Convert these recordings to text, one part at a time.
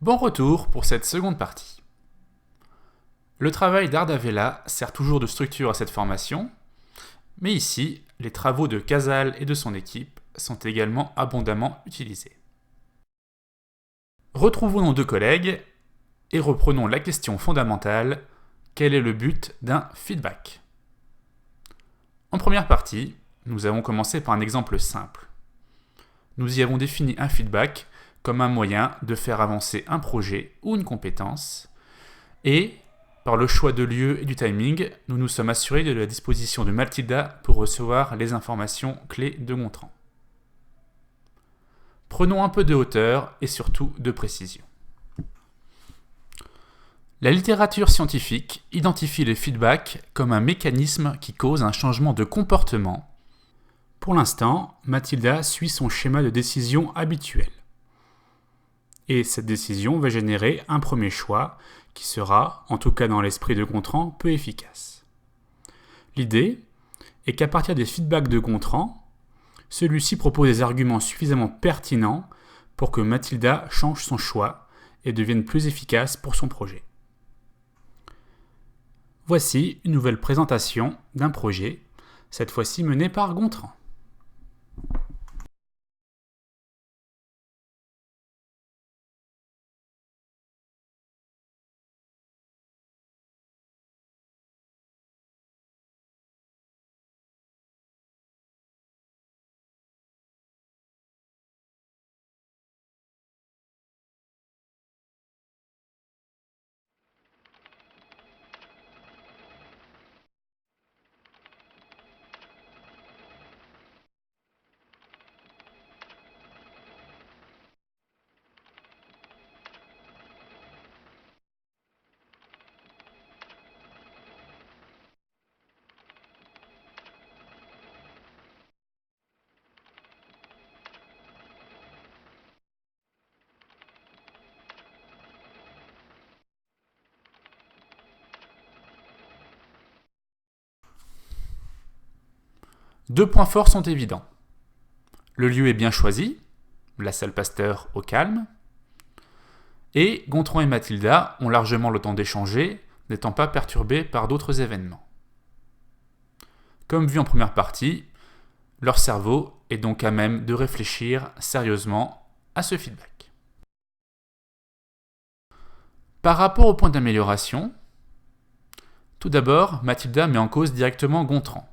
Bon retour pour cette seconde partie. Le travail d'Ardavella sert toujours de structure à cette formation, mais ici, les travaux de Casal et de son équipe sont également abondamment utilisés. Retrouvons nos deux collègues et reprenons la question fondamentale: quel est le but d'un feedback? En première partie, nous avons commencé par un exemple simple. Nous y avons défini un feedback comme un moyen de faire avancer un projet ou une compétence, et par le choix de lieu et du timing, nous nous sommes assurés de la disposition de Mathilda pour recevoir les informations clés de Gontran. Prenons un peu de hauteur et surtout de précision. La littérature scientifique identifie le feedback comme un mécanisme qui cause un changement de comportement. Pour l'instant, Mathilda suit son schéma de décision habituel. Et cette décision va générer un premier choix qui sera, en tout cas dans l'esprit de Gontran, peu efficace. L'idée est qu'à partir des feedbacks de Gontran, celui-ci propose des arguments suffisamment pertinents pour que Mathilda change son choix et devienne plus efficace pour son projet. Voici une nouvelle présentation d'un projet, cette fois-ci mené par Gontran. Deux points forts sont évidents. Le lieu est bien choisi, la salle Pasteur au calme, et Gontran et Mathilda ont largement le temps d'échanger, n'étant pas perturbés par d'autres événements. Comme vu en première partie, leur cerveau est donc à même de réfléchir sérieusement à ce feedback. Par rapport au point d'amélioration, tout d'abord, Mathilda met en cause directement Gontran.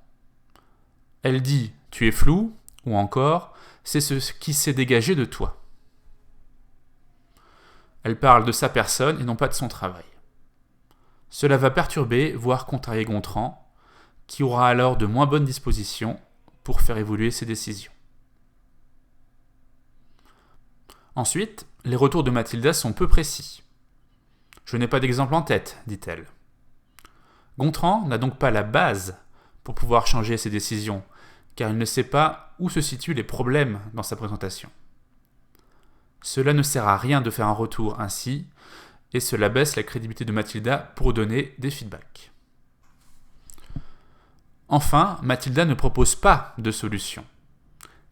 Elle dit « tu es flou » ou encore « c'est ce qui s'est dégagé de toi ». Elle parle de sa personne et non pas de son travail. Cela va perturber, voire contrarier Gontran, qui aura alors de moins bonnes dispositions pour faire évoluer ses décisions. Ensuite, les retours de Mathilda sont peu précis. « Je n'ai pas d'exemple en tête », dit-elle. Gontran n'a donc pas la base pour pouvoir changer ses décisions, car il ne sait pas où se situent les problèmes dans sa présentation. Cela ne sert à rien de faire un retour ainsi, et cela baisse la crédibilité de Mathilda pour donner des feedbacks. Enfin, Mathilda ne propose pas de solution.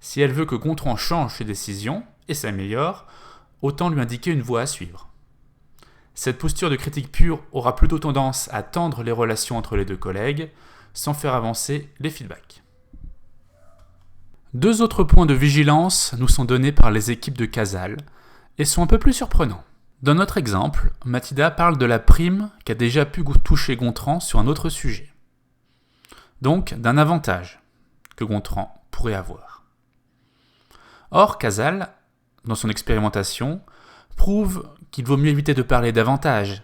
Si elle veut que Gontran change ses décisions et s'améliore, autant lui indiquer une voie à suivre. Cette posture de critique pure aura plutôt tendance à tendre les relations entre les deux collègues, sans faire avancer les feedbacks. Deux autres points de vigilance nous sont donnés par les équipes de Casal et sont un peu plus surprenants. Dans notre exemple, Mathilda parle de la prime qu'a déjà pu toucher Gontran sur un autre sujet. Donc d'un avantage que Gontran pourrait avoir. Or, Casal, dans son expérimentation, prouve qu'il vaut mieux éviter de parler d'avantage,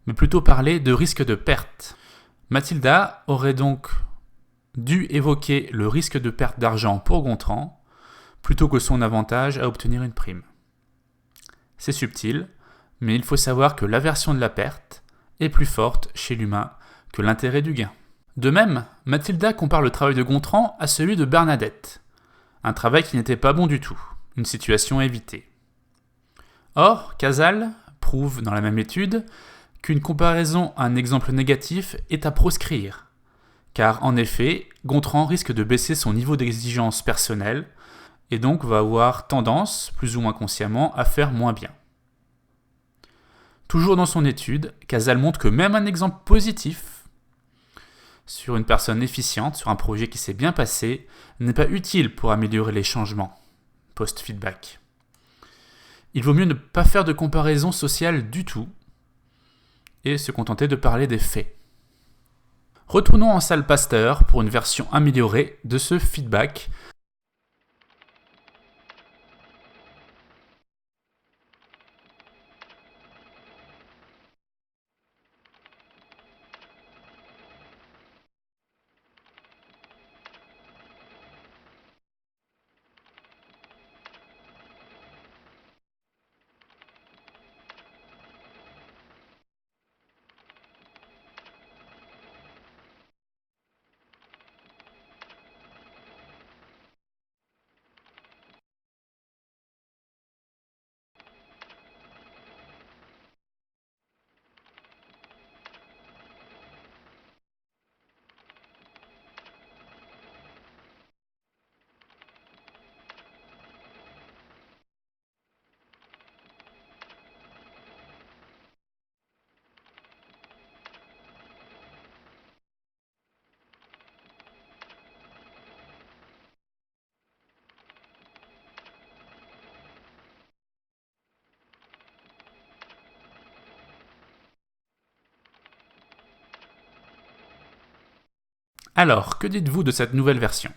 mais plutôt parler de risque de perte. Mathilda aurait donc dû évoquer le risque de perte d'argent pour Gontran, plutôt que son avantage à obtenir une prime. C'est subtil, mais il faut savoir que l'aversion de la perte est plus forte chez l'humain que l'intérêt du gain. De même, Mathilda compare le travail de Gontran à celui de Bernadette, un travail qui n'était pas bon du tout, une situation à éviter. Or, Casal prouve dans la même étude qu'une comparaison à un exemple négatif est à proscrire, car en effet, Gontran risque de baisser son niveau d'exigence personnelle et donc va avoir tendance, plus ou moins consciemment, à faire moins bien. Toujours dans son étude, Casal montre que même un exemple positif sur une personne efficiente, sur un projet qui s'est bien passé, n'est pas utile pour améliorer les changements post-feedback. Il vaut mieux ne pas faire de comparaison sociale du tout et se contenter de parler des faits. Retournons en salle Pasteur pour une version améliorée de ce feedback. Alors, que dites-vous de cette nouvelle version ?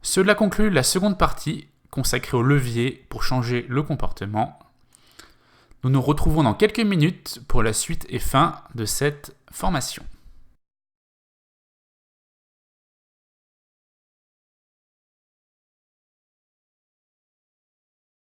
Cela conclut la seconde partie consacrée au levier pour changer le comportement. Nous nous retrouvons dans quelques minutes pour la suite et fin de cette formation.